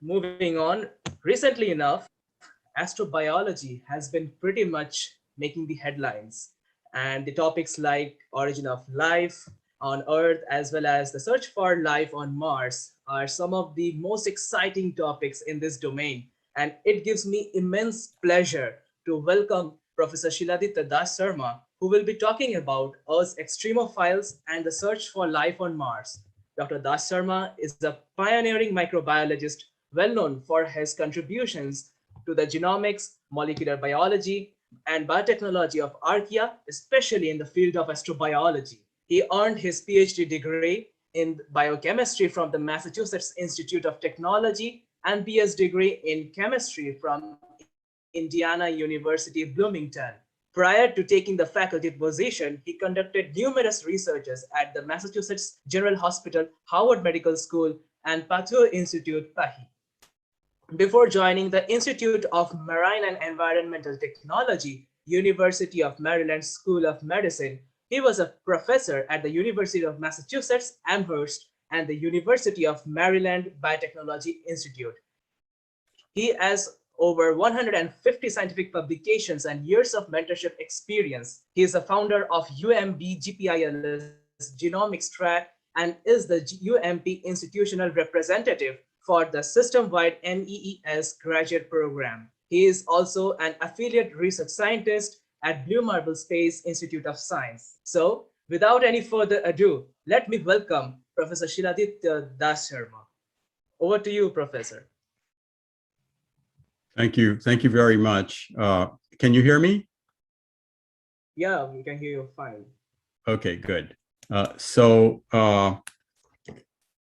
moving on, recently enough, astrobiology has been pretty much making the headlines. And the topics like origin of life on Earth as well as the search for life on Mars are some of the most exciting topics in this domain. And it gives me immense pleasure to welcome Professor Shiladitya DasSarma, who will be talking about Earth's extremophiles and the search for life on Mars. Dr. DasSarma is a pioneering microbiologist well known for his contributions to the genomics, molecular biology, and biotechnology of archaea, especially in the field of astrobiology. He earned his PhD degree in biochemistry from the Massachusetts Institute of Technology and BS degree in chemistry from Indiana University, Bloomington. Prior to taking the faculty position, he conducted numerous researches at the Massachusetts General Hospital, Howard Medical School, and Pasteur Institute, Paris. Before joining the Institute of Marine and Environmental Technology, University of Maryland School of Medicine, he was a professor at the University of Massachusetts Amherst and the University of Maryland Biotechnology Institute. He has over 150 scientific publications and years of mentorship experience. He is a founder of UMB GPILS Genomics Track and is the UMP institutional representative for the system-wide MEES graduate program. He is also an affiliate research scientist at Blue Marble Space Institute of Science. So, without any further ado, let me welcome Professor Shiladitya DasSarma. Over to you, Professor. Thank you. Thank you very much. Can you hear me? Yeah, we can hear you fine. Okay, good.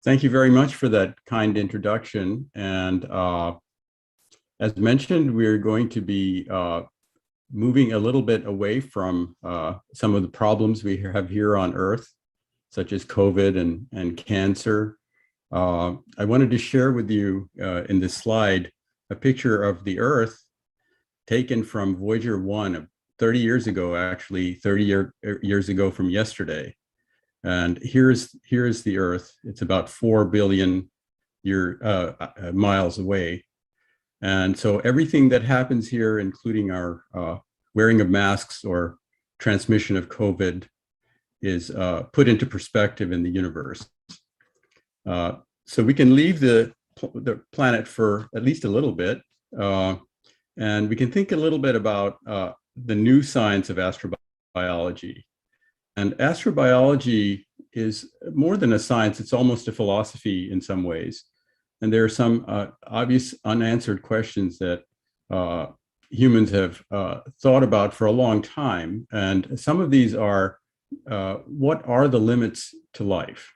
Thank you very much for that kind introduction. And as mentioned, we're going to be moving a little bit away from some of the problems we have here on Earth, such as COVID and cancer. I wanted to share with you in this slide a picture of the Earth taken from Voyager 1 30 years ago, actually 30 years ago from yesterday. And here's the Earth. It's about 4 billion miles away. And so everything that happens here, including our wearing of masks or transmission of COVID, is put into perspective in the universe. So we can leave the planet for at least a little bit, and we can think a little bit about the new science of astrobiology. And astrobiology is more than a science, it's almost a philosophy in some ways. And there are some obvious unanswered questions that humans have thought about for a long time. And some of these are, what are the limits to life?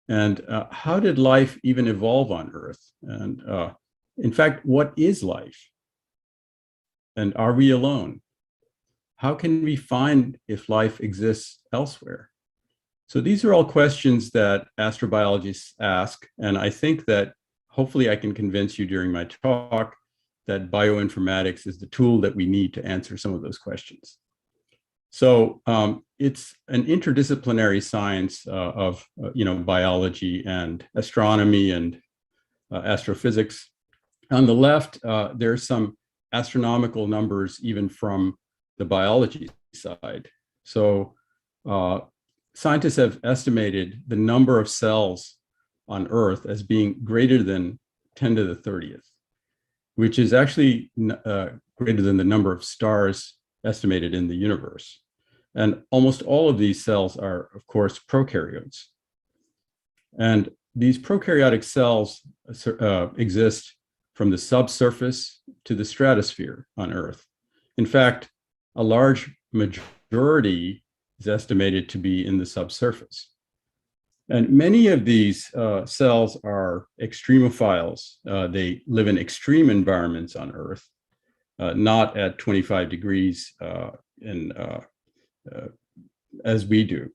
And how did life even evolve on Earth? And in fact, what is life? And are we alone? How can we find if life exists elsewhere? So these are all questions that astrobiologists ask. And I think that hopefully I can convince you during my talk that bioinformatics is the tool that we need to answer some of those questions. So it's an interdisciplinary science of biology and astronomy and astrophysics. On the left, there's some astronomical numbers even from the biology side. So scientists have estimated the number of cells on Earth as being greater than 10 to the 30th, which is actually greater than the number of stars estimated in the universe. And almost all of these cells are, of course, prokaryotes. And these prokaryotic cells exist from the subsurface to the stratosphere on Earth. In fact, a large majority is estimated to be in the subsurface. And many of these cells are extremophiles. They live in extreme environments on Earth, not at 25 degrees as we do.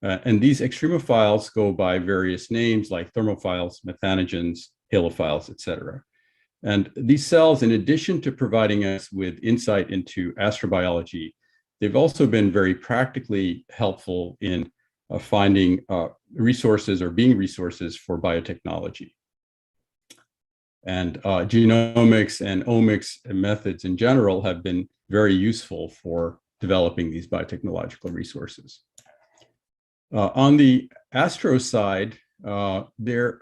And these extremophiles go by various names like thermophiles, methanogens, halophiles, etc. And these cells, in addition to providing us with insight into astrobiology, they've also been very practically helpful in finding resources or being resources for biotechnology. And genomics and omics methods in general have been very useful for developing these biotechnological resources. On the astro side, there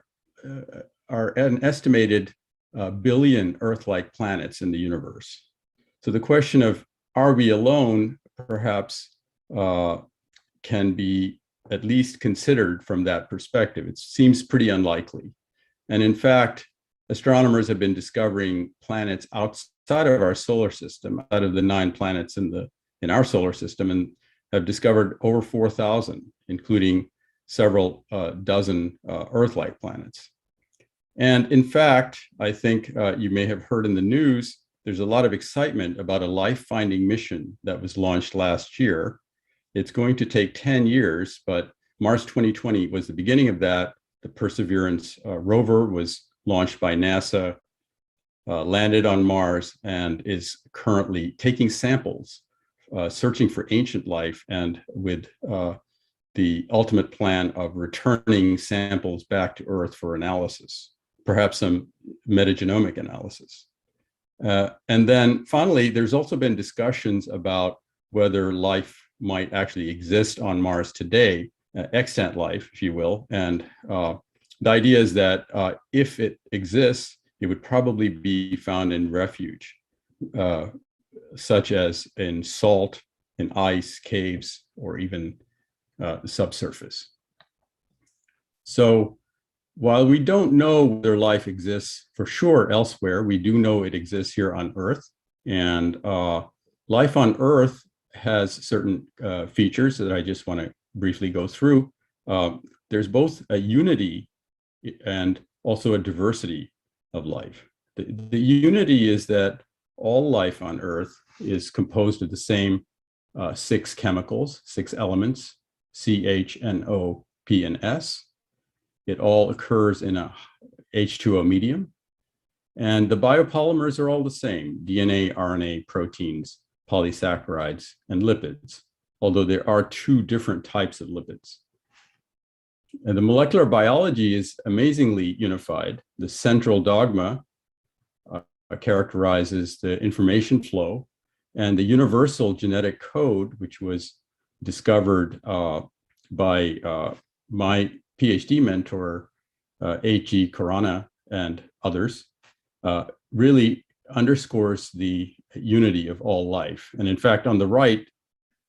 are an estimated billion Earth-like planets in the universe. So the question of, are we alone, perhaps can be at least considered from that perspective. It seems pretty unlikely. And in fact, astronomers have been discovering planets outside of our solar system, out of the 9 planets in our solar system, and have discovered over 4,000, including several dozen Earth-like planets. And in fact, I think you may have heard in the news, there's a lot of excitement about a life-finding mission that was launched last year. It's going to take 10 years, but Mars 2020 was the beginning of that. The Perseverance rover was launched by NASA, landed on Mars, and is currently taking samples, searching for ancient life, and with the ultimate plan of returning samples back to Earth for analysis, perhaps some metagenomic analysis. And then finally, there's also been discussions about whether life might actually exist on Mars today, extant life, if you will. And the idea is that if it exists, it would probably be found in refuge, such as in salt, in ice, caves, or even subsurface. So while we don't know whether life exists for sure elsewhere, we do know it exists here on Earth. And life on Earth has certain features that I just want to briefly go through. There's both a unity and also a diversity of life. The unity is that all life on Earth is composed of the same 6 chemicals, 6 elements, C, H, N, O, P, and S. It all occurs in a H2O medium. And the biopolymers are all the same: DNA, RNA, proteins, polysaccharides, and lipids, although there are 2 different types of lipids. And the molecular biology is amazingly unified. The central dogma characterizes the information flow, and the universal genetic code, which was discovered by my PhD mentor, H.G. Khorana, and others, really underscores the unity of all life. And in fact, on the right,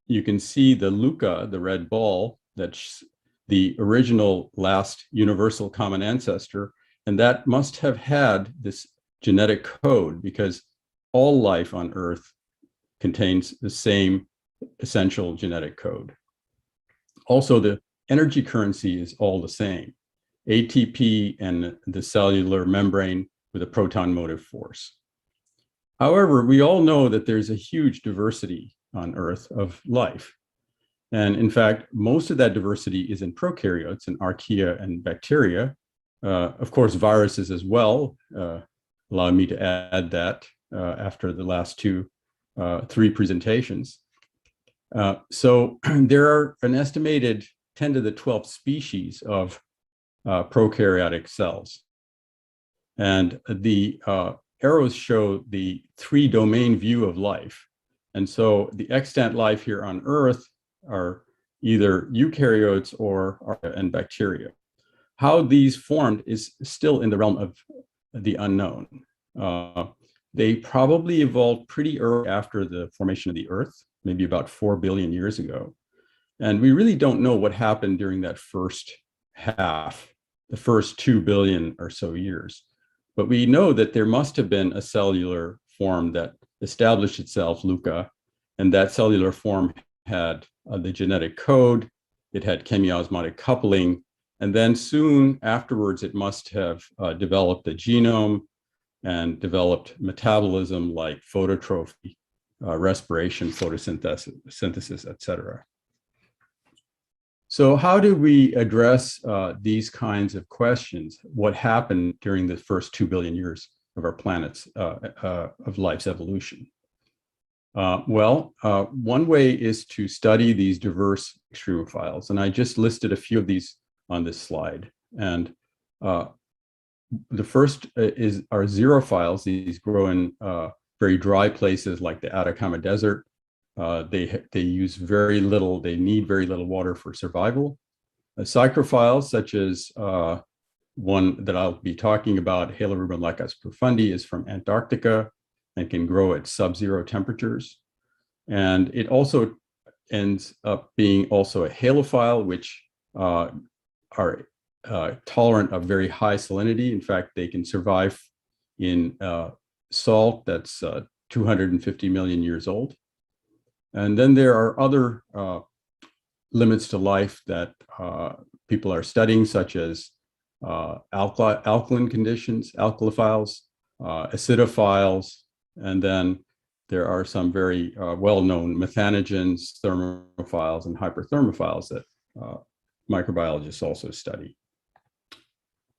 you can see the LUCA, the red ball, that's the original last universal common ancestor. And that must have had this genetic code, because all life on Earth contains the same essential genetic code. Also, the energy currency is all the same: ATP and the cellular membrane with a proton motive force. However, we all know that there's a huge diversity on Earth of life. And in fact, most of that diversity is in prokaryotes, in archaea and bacteria. Of course, viruses as well. Allow me to add that after the last 3 presentations. So there are an estimated 10 to the 12th species of prokaryotic cells. And the arrows show the 3-domain view of life. And so the extant life here on Earth are either eukaryotes and bacteria. How these formed is still in the realm of the unknown. They probably evolved pretty early after the formation of the Earth, maybe about 4 billion years ago. And we really don't know what happened during that first half, the first 2 billion or so years. But we know that there must have been a cellular form that established itself, LUCA, and that cellular form had the genetic code, it had chemiosmotic coupling, and then soon afterwards it must have developed a genome and developed metabolism like phototrophy, respiration, photosynthesis, et cetera. So how do we address these kinds of questions? What happened during the first 2 billion years of our planet's, of life's evolution? One way is to study these diverse extremophiles. And I just listed a few of these on this slide. And the first are xerophiles. These grow in very dry places like the Atacama Desert. They use very little, they need very little water for survival. Psychrophiles, such as one that I'll be talking about, Haloruben lacus profundi, is from Antarctica and can grow at sub-zero temperatures. And it also ends up being also a halophile, which are tolerant of very high salinity. In fact, they can survive in salt that's 250 million years old. And then there are other limits to life that people are studying, such as alkaline conditions, alkalophiles, acidophiles, and then there are some very well-known methanogens, thermophiles, and hyperthermophiles that microbiologists also study.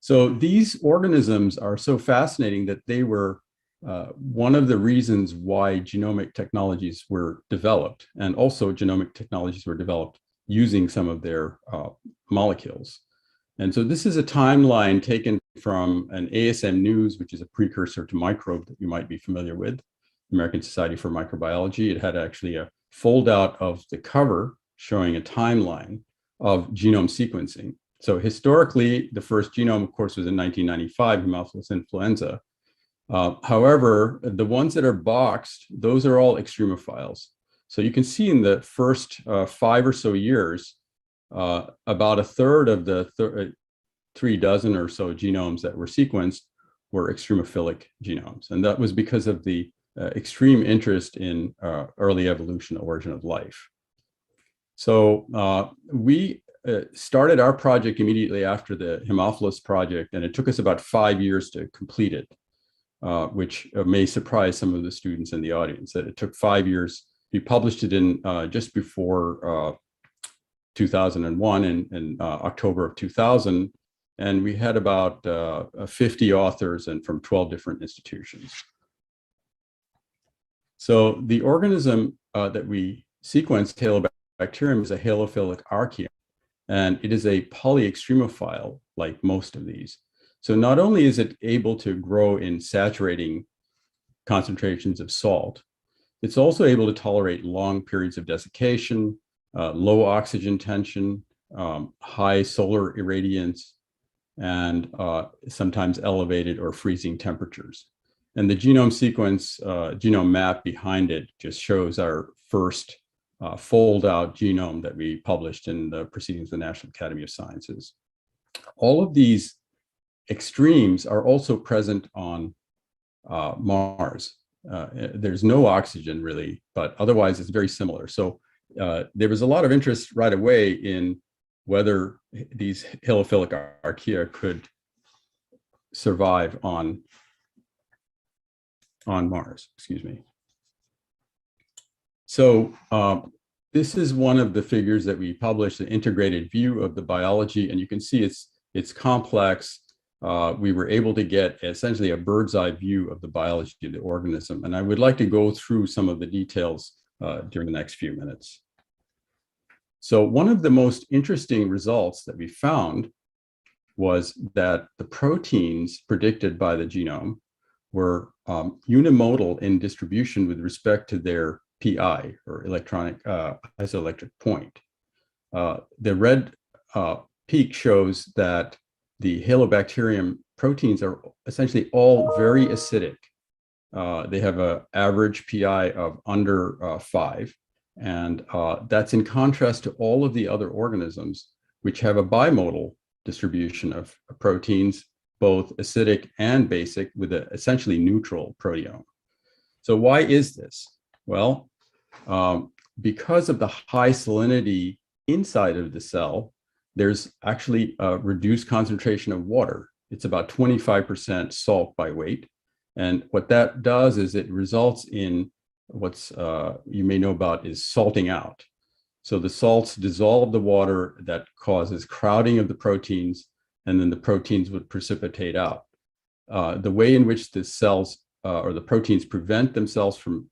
So these organisms are so fascinating that they were one of the reasons why genomic technologies were developed, and also genomic technologies were developed using some of their molecules. And so this is a timeline taken from an ASM News, which is a precursor to Microbe that you might be familiar with, American Society for Microbiology. It had actually a fold out of the cover showing a timeline of genome sequencing. So historically, the first genome, of course, was in 1995, Haemophilus influenza. However, the ones that are boxed, those are all extremophiles. So you can see in the first 5 or so years, about a third of the 3 dozen or so genomes that were sequenced were extremophilic genomes. And that was because of the extreme interest in early evolution, origin of life. So we started our project immediately after the Haemophilus project, and it took us about 5 years to complete it, which may surprise some of the students in the audience, that it took 5 years. We published it in just before 2001 in October of 2000, and we had about 50 authors and from 12 different institutions. So the organism that we sequenced, Halobacterium, is a halophilic archaea, and it is a polyextremophile like most of these. So not only is it able to grow in saturating concentrations of salt, it's also able to tolerate long periods of desiccation, low oxygen tension, high solar irradiance, and sometimes elevated or freezing temperatures. And the genome sequence, genome map behind it just shows our first fold-out genome that we published in the Proceedings of the National Academy of Sciences. All of these extremes are also present on Mars. There's no oxygen really, but otherwise it's very similar. So there was a lot of interest right away in whether these halophilic archaea could survive on Mars, excuse me. So this is one of the figures that we published, an integrated view of the biology, and you can see it's complex. We were able to get essentially a bird's eye view of the biology of the organism. And I would like to go through some of the details during the next few minutes. So one of the most interesting results that we found was that the proteins predicted by the genome were unimodal in distribution with respect to their PI, or electronic isoelectric point. The red peak shows that the Halobacterium proteins are essentially all very acidic. They have an average PI of under 5. And that's in contrast to all of the other organisms, which have a bimodal distribution of proteins, both acidic and basic, with an essentially neutral proteome. So why is this? Well, because of the high salinity inside of the cell, there's actually a reduced concentration of water. It's about 25% salt by weight. And what that does is it results in what's you may know about is salting out. So the salts dissolve the water, that causes crowding of the proteins, and then the proteins would precipitate out. The way in which the cells or the proteins prevent themselves from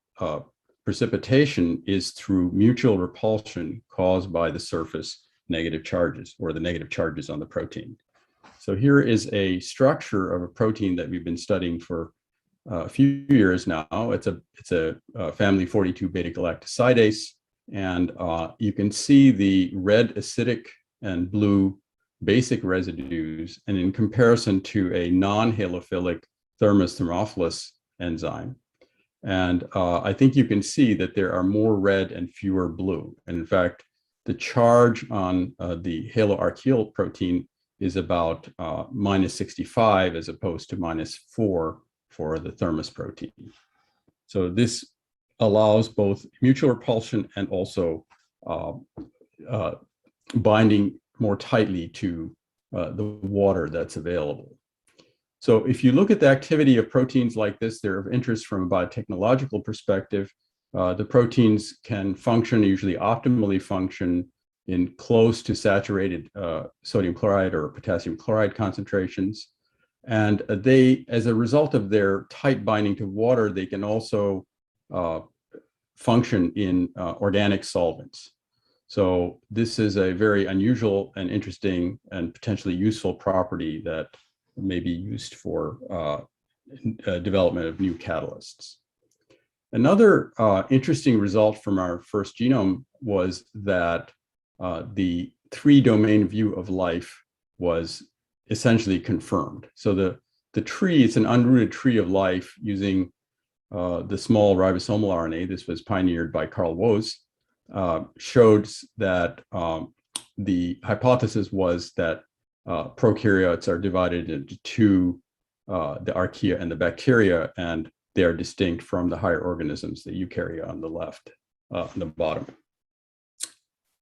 precipitation is through mutual repulsion caused by the surface negative charges, or the negative charges on the protein. So here is a structure of a protein that we've been studying for a few years now. It's a family 42 beta-galactosidase, and you can see the red acidic and blue basic residues, and in comparison to a non-halophilic thermophilus enzyme. And I think you can see that there are more red and fewer blue. And in fact, the charge on the haloarchaeal protein is about -65 as opposed to -4 for the thermus protein. So this allows both mutual repulsion and also binding more tightly to the water that's available. So if you look at the activity of proteins like this, they're of interest from a biotechnological perspective. The proteins can function, usually optimally function, in close to saturated sodium chloride or potassium chloride concentrations. And they, as a result of their tight binding to water, they can also function in organic solvents. So this is a very unusual and interesting and potentially useful property that may be used for development of new catalysts. Another interesting result from our first genome was that the three-domain view of life was essentially confirmed. So the tree, it's an unrooted tree of life using the small ribosomal RNA. This was pioneered by Carl Woese. Showed that the hypothesis was that prokaryotes are divided into two, the archaea and the bacteria, and they are distinct from the higher organisms, the eukarya on the left, on the bottom.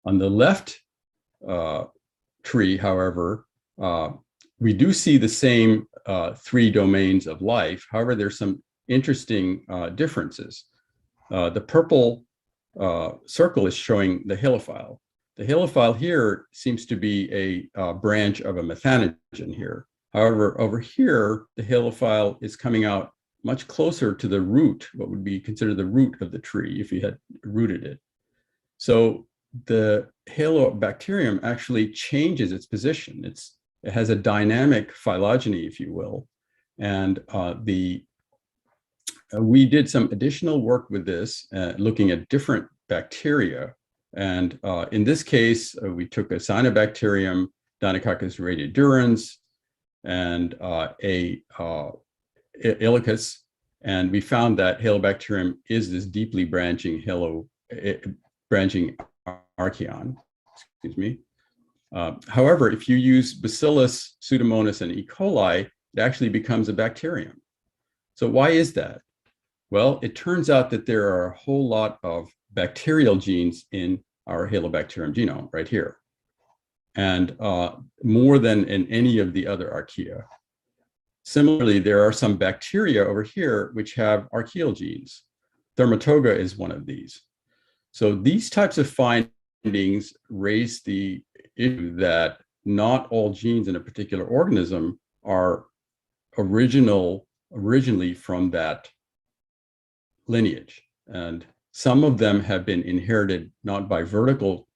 On the left tree, however, we do see the same three domains of life. However, there's some interesting differences. The purple circle is showing the halophile. The halophile here seems to be a branch of a methanogen here. However, over here, the halophile is coming out much closer to the root, what would be considered the root of the tree if you had rooted it. So the halobacterium actually changes its position. It has a dynamic phylogeny, if you will. And we did some additional work with this, looking at different bacteria. And in this case, we took a cyanobacterium, Deinococcus radiodurans, and a Ilicus, and we found that Halobacterium is this deeply branching archaeon. Excuse me. However, if you use Bacillus, Pseudomonas, and E. coli, it actually becomes a bacterium. So why is that? Well, it turns out that there are a whole lot of bacterial genes in our Halobacterium genome right here, and more than in any of the other archaea. Similarly, there are some bacteria over here which have archaeal genes. Thermatoga is one of these. So these types of findings raise the issue that not all genes in a particular organism are originally from that lineage. And some of them have been inherited not by vertical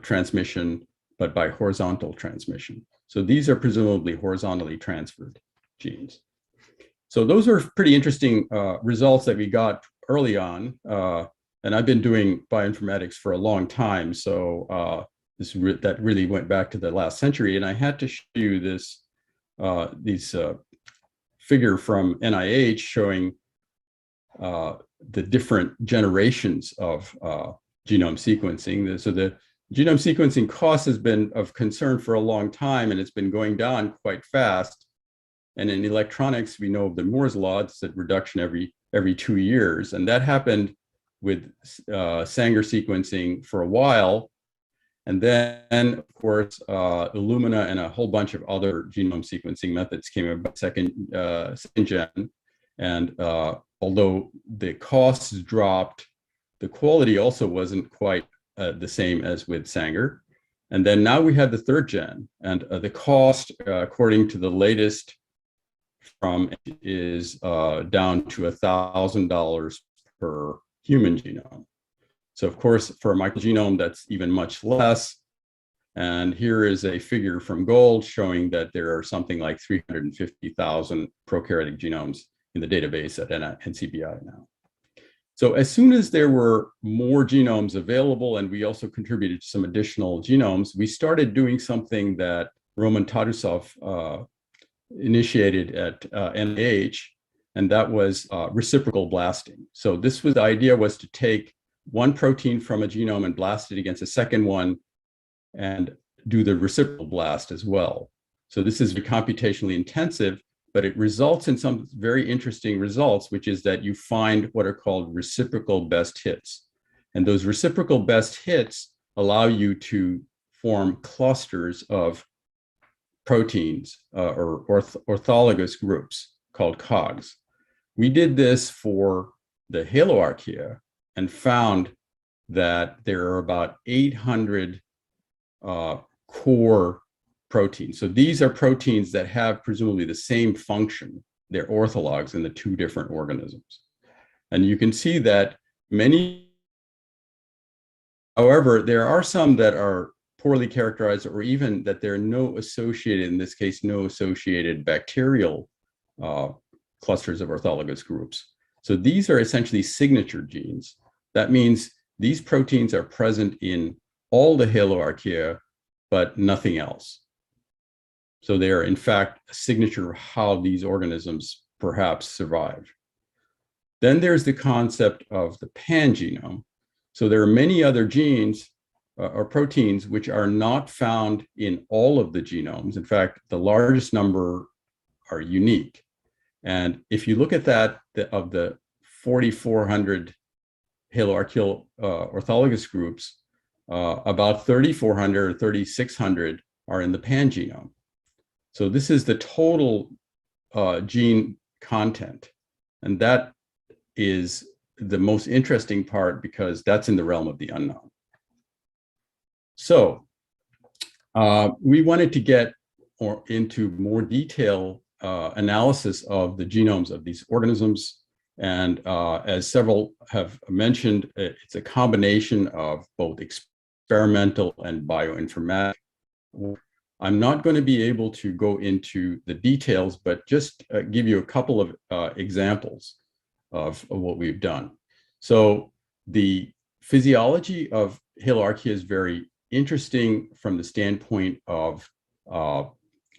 transmission, but by horizontal transmission. So these are presumably horizontally transferred genes. So those are pretty interesting results that we got early on. And I've been doing bioinformatics for a long time. So that really went back to the last century. And I had to show you this figure from NIH showing the different generations of genome sequencing. So the genome sequencing cost has been of concern for a long time, and it's been going down quite fast. And in electronics, we know of the Moore's law, it's a reduction every 2 years. And that happened with Sanger sequencing for a while. And then, of course, Illumina and a whole bunch of other genome sequencing methods came about second gen. And although the costs dropped, the quality also wasn't quite the same as with Sanger. And then now we have the third gen, and the cost, according to the latest from, is down to $1,000 per human genome. So of course, for a microgenome, that's even much less. And here is a figure from Gold showing that there are something like 350,000 prokaryotic genomes in the database at NCBI now. So as soon as there were more genomes available, and we also contributed to some additional genomes, we started doing something that Roman Tatusov initiated at NIH, and that was reciprocal blasting. So the idea was to take one protein from a genome and blast it against a second one and do the reciprocal blast as well. So this is computationally intensive, but it results in some very interesting results, which is that you find what are called reciprocal best hits. And those reciprocal best hits allow you to form clusters of proteins or orthologous groups called COGs. We did this for the haloarchaea and found that there are about 800 core proteins. So these are proteins that have presumably the same function. They're orthologs in the two different organisms. And you can see that however, there are some that are poorly characterized, or even that there are no associated, in this case, no associated bacterial clusters of orthologous groups. So these are essentially signature genes. That means these proteins are present in all the haloarchaea, but nothing else. So they are, in fact, a signature of how these organisms perhaps survived. Then there's the concept of the pangenome. So there are many other genes or proteins which are not found in all of the genomes. In fact, the largest number are unique. And if you look at that, of the 4,400 haloarchaeal orthologous groups, about 3,400 or 3,600 are in the pangenome. So this is the total gene content. And that is the most interesting part because that's in the realm of the unknown. So we wanted to get into more detail analysis of the genomes of these organisms. And as several have mentioned, it's a combination of both experimental and bioinformatic. I'm not going to be able to go into the details, but just give you a couple of examples of what we've done. So the physiology of haloarchaea is very interesting from the standpoint of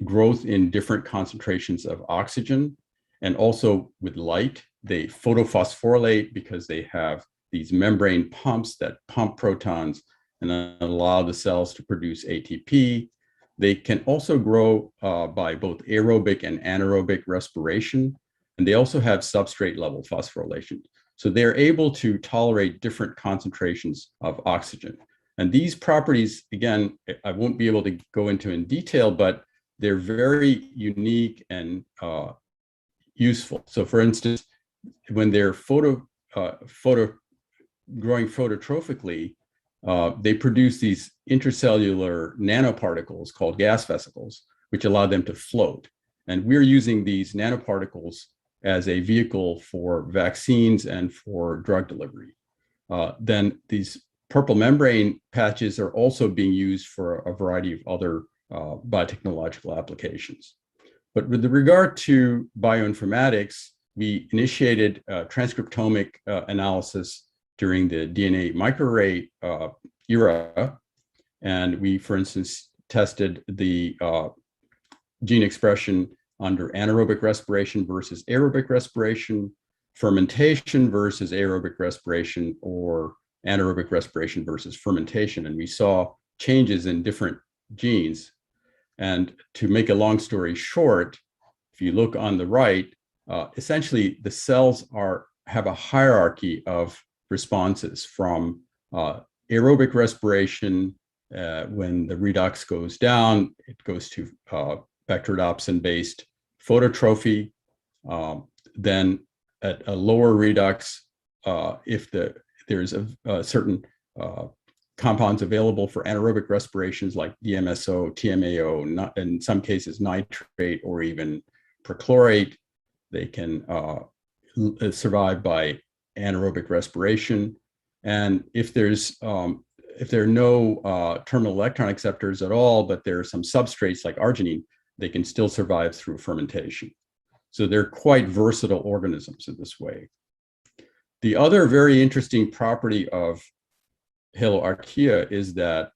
growth in different concentrations of oxygen, and also with light. They photophosphorylate because they have these membrane pumps that pump protons and allow the cells to produce ATP. They can also grow by both aerobic and anaerobic respiration, and they also have substrate level phosphorylation. So they're able to tolerate different concentrations of oxygen. And these properties, again, I won't be able to go into in detail, but they're very unique and useful. So for instance, when they're growing phototrophically, they produce these intracellular nanoparticles called gas vesicles, which allow them to float. And we're using these nanoparticles as a vehicle for vaccines and for drug delivery. Then these purple membrane patches are also being used for a variety of other biotechnological applications. But with regard to bioinformatics, we initiated transcriptomic analysis during the DNA microarray era. And we, for instance, tested the gene expression under anaerobic respiration versus aerobic respiration, fermentation versus aerobic respiration, or anaerobic respiration versus fermentation. And we saw changes in different genes. And to make a long story short, if you look on the right, essentially the cells have a hierarchy of responses from aerobic respiration. When the redox goes down, it goes to bacterodopsin-based phototrophy. Then at a lower redox, if there's a certain compounds available for anaerobic respirations like DMSO, TMAO, in some cases nitrate or even perchlorate, they can survive by anaerobic respiration. And if there's if there are no terminal electron acceptors at all, but there are some substrates like arginine, they can still survive through fermentation. So they're quite versatile organisms in this way. The other very interesting property of Haloarchaea is that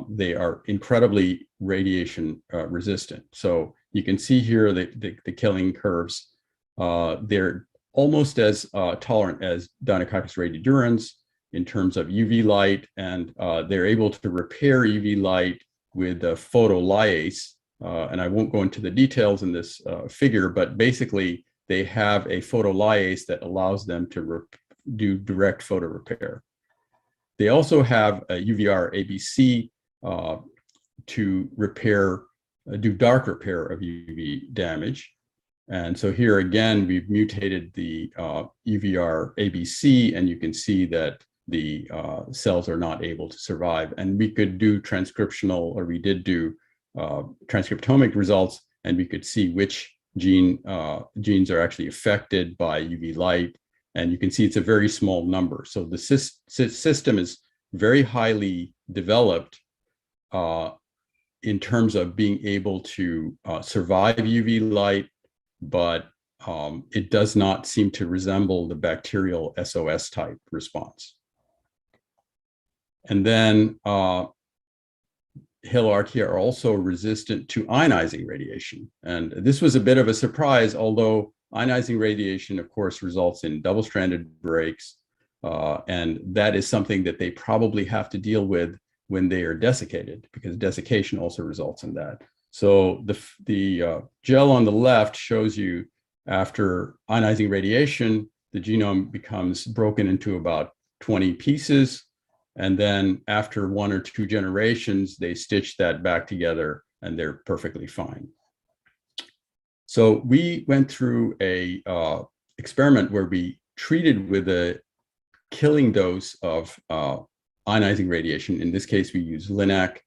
they are incredibly radiation resistant. So you can see here the killing curves. They're almost as tolerant as Deinococcus radiodurans in terms of UV light, and they're able to repair UV light with a photolyase. And I won't go into the details in this figure, but basically they have a photolyase that allows them to do direct photo repair. They also have a UVR ABC to repair, do dark repair of UV damage. And so here again, we've mutated the UVR ABC, and you can see that the cells are not able to survive. And we could do transcriptional, or we did do transcriptomic results, and we could see which genes are actually affected by UV light. And you can see it's a very small number. So the system is very highly developed in terms of being able to survive UV light, but it does not seem to resemble the bacterial SOS type response. And then Haloarchaea are also resistant to ionizing radiation. And this was a bit of a surprise, although ionizing radiation, of course, results in double-stranded breaks. And that is something that they probably have to deal with when they are desiccated, because desiccation also results in that. So the gel on the left shows you after ionizing radiation, the genome becomes broken into about 20 pieces. And then after 1 or 2 generations, they stitch that back together and they're perfectly fine. So we went through a experiment where we treated with a killing dose of ionizing radiation. In this case, we used LINAC,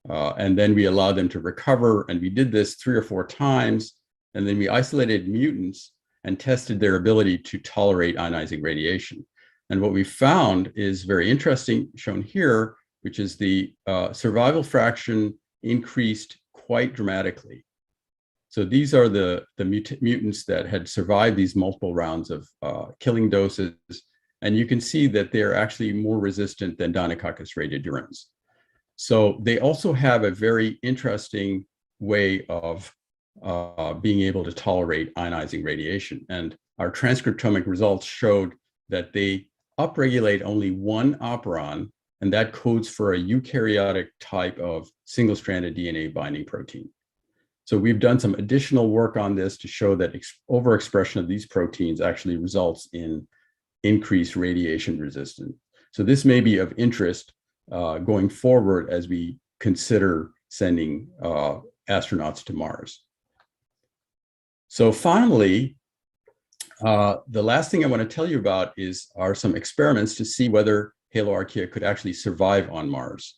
and then we allowed them to recover. And we did this 3 or 4 times. And then we isolated mutants and tested their ability to tolerate ionizing radiation. And what we found is very interesting, shown here, which is the survival fraction increased quite dramatically. So these are the mutants that had survived these multiple rounds of killing doses. And you can see that they're actually more resistant than Deinococcus radiodurans. So they also have a very interesting way of being able to tolerate ionizing radiation. And our transcriptomic results showed that they upregulate only one operon, and that codes for a eukaryotic type of single-stranded DNA binding protein. So we've done some additional work on this to show that overexpression of these proteins actually results in increased radiation resistance. So this may be of interest going forward as we consider sending astronauts to Mars. So finally, the last thing I want to tell you about are some experiments to see whether Haloarchaea could actually survive on Mars.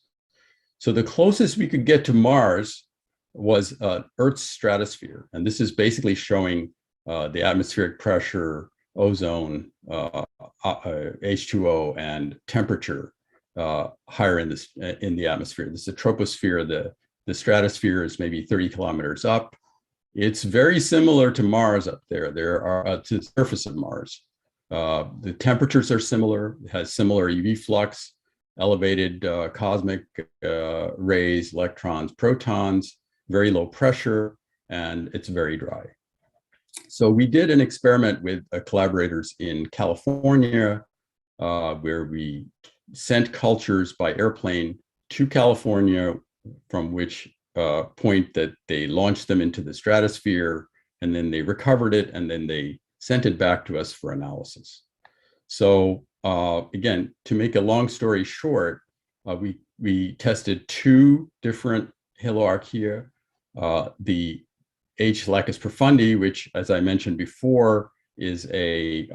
So the closest we could get to Mars was Earth's stratosphere. And this is basically showing the atmospheric pressure, ozone, H2O, and temperature higher in the atmosphere. This is the troposphere. The stratosphere is maybe 30 kilometers up. It's very similar to Mars up there. There are to the surface of Mars. The temperatures are similar. It has similar UV flux, elevated cosmic rays, electrons, protons, very low pressure, and it's very dry. So we did an experiment with collaborators in California, where we sent cultures by airplane to California, from which point that they launched them into the stratosphere, and then they recovered it, and then they sent it back to us for analysis. So again, to make a long story short, we tested 2 different Haloarchaea, the H. lacus profundi, which, as I mentioned before, is a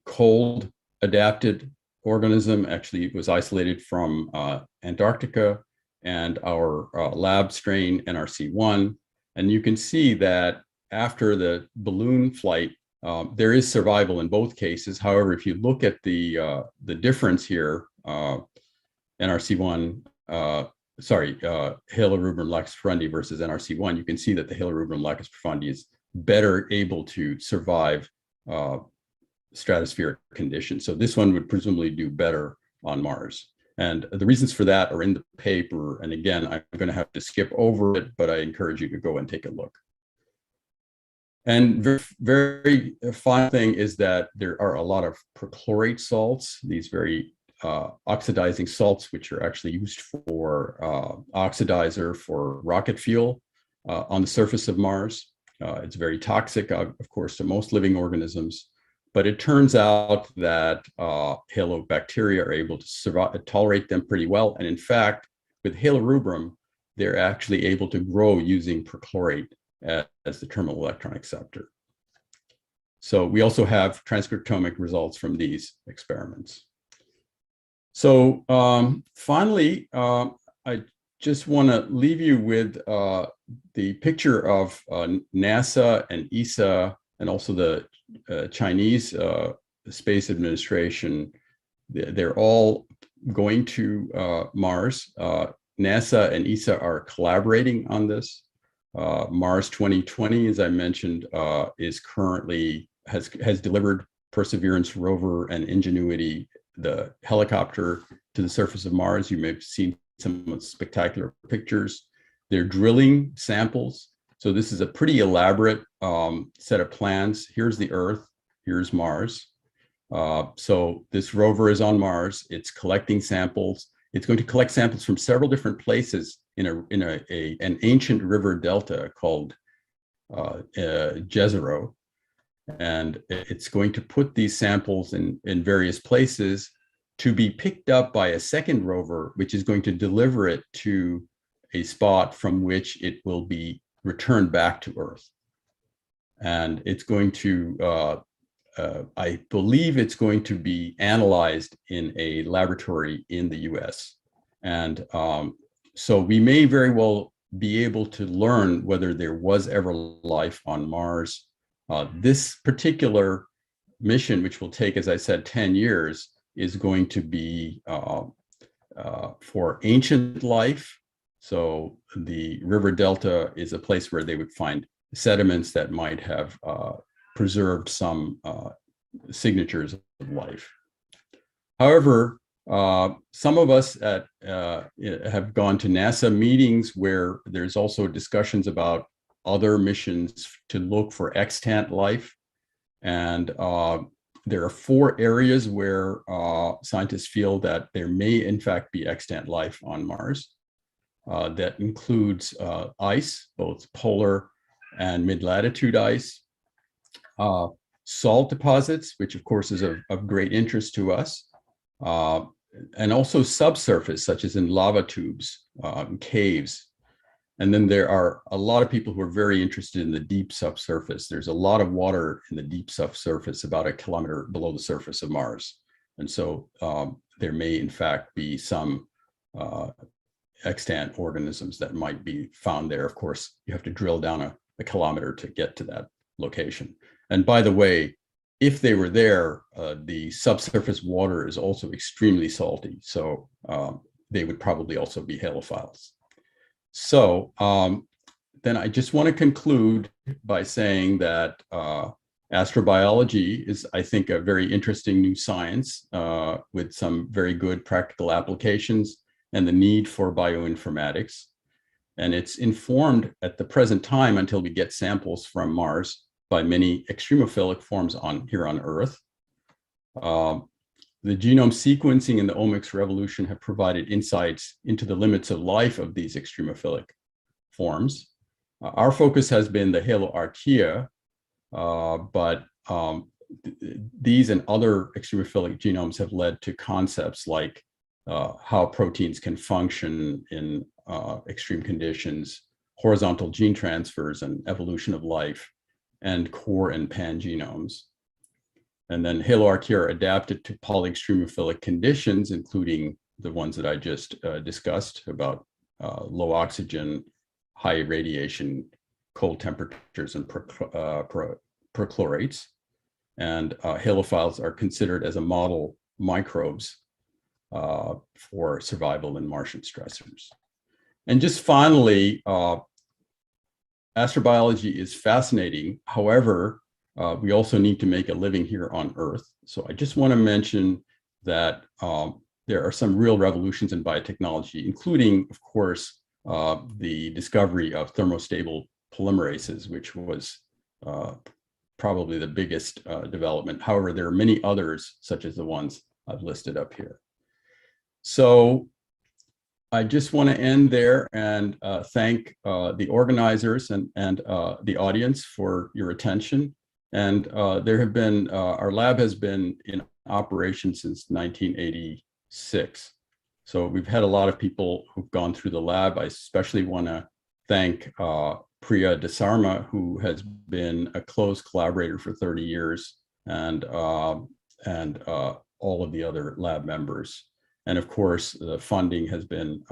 cold adapted organism. Actually, it was isolated from Antarctica, and our lab strain NRC1. And you can see that after the balloon flight, there is survival in both cases. However, if you look at the difference here, NRC1, Halorubrum lacus profundi versus NRC1, you can see that the Halorubrum lacus profundi is better able to survive stratospheric conditions. So this one would presumably do better on Mars. And the reasons for that are in the paper. And again, I'm going to have to skip over it, but I encourage you to go and take a look. And very, very final thing is that there are a lot of perchlorate salts, these very oxidizing salts, which are actually used for oxidizer for rocket fuel on the surface of Mars. It's very toxic, of course, to most living organisms. But it turns out that halobacteria are able to tolerate them pretty well. And in fact, with Halorubrum, they're actually able to grow using perchlorate as the terminal electron acceptor. So we also have transcriptomic results from these experiments. So finally, I just want to leave you with the picture of NASA and ESA and also the Chinese Space Administration. They're all going to Mars. NASA and ESA are collaborating on this. Mars 2020, as I mentioned, is currently has delivered Perseverance rover and Ingenuity, the helicopter, to the surface of Mars. You may have seen some spectacular pictures. They're drilling samples. So this is a pretty elaborate set of plans. Here's the Earth, here's Mars. So this rover is on Mars. It's collecting samples. It's going to collect samples from several different places in an ancient river delta called Jezero. And it's going to put these samples in various places to be picked up by a second rover, which is going to deliver it to a spot from which it will be returned back to Earth. And it's going to, I believe it's going to be analyzed in a laboratory in the US. And so we may very well be able to learn whether there was ever life on Mars. This particular mission, which will take, as I said, 10 years, is going to be for ancient life. So the river delta is a place where they would find sediments that might have preserved some signatures of life. However, some of us have gone to NASA meetings where there's also discussions about other missions to look for extant life. And there are 4 areas where scientists feel that there may in fact be extant life on Mars. That includes ice, both polar and mid-latitude ice, salt deposits, which of course is of great interest to us, and also subsurface, such as in lava tubes, caves. And then there are a lot of people who are very interested in the deep subsurface. There's a lot of water in the deep subsurface, about 1 kilometer below the surface of Mars. And so there may in fact be some extant organisms that might be found there. Of course, you have to drill down a kilometer to get to that location. And by the way, if they were there, the subsurface water is also extremely salty. So they would probably also be halophiles. So then I just want to conclude by saying that astrobiology is, I think, a very interesting new science with some very good practical applications and the need for bioinformatics. And it's informed at the present time, until we get samples from Mars, by many extremophilic forms here on Earth. The genome sequencing and the omics revolution have provided insights into the limits of life of these extremophilic forms. Our focus has been the haloarchaea, but these and other extremophilic genomes have led to concepts like how proteins can function in extreme conditions, horizontal gene transfers and evolution of life, and core and pan genomes. And then haloarchaea are adapted to polyextremophilic conditions, including the ones that I just discussed about low oxygen, high radiation, cold temperatures, and perchlorates. And halophiles are considered as a model microbes. for survival in Martian stressors. And just finally, astrobiology is fascinating. However, we also need to make a living here on Earth. So I just want to mention that there are some real revolutions in biotechnology, including, of course, the discovery of thermostable polymerases, which was probably the biggest development. However, there are many others, such as the ones I've listed up here. So I just want to end there and thank the organizers and the audience for your attention. And there have been, our lab has been in operation since 1986. So we've had a lot of people who've gone through the lab. I especially want to thank Priya DasSarma, who has been a close collaborator for 30 years, and all of the other lab members. And of course, the funding has been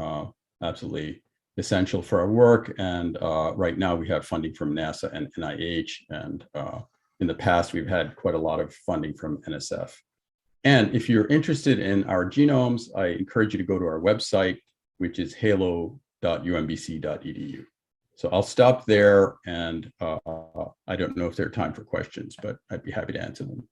absolutely essential for our work. And right now we have funding from NASA and NIH. And in the past, we've had quite a lot of funding from NSF. And if you're interested in our genomes, I encourage you to go to our website, which is halo.umbc.edu. So I'll stop there, and I don't know if there are time for questions, but I'd be happy to answer them.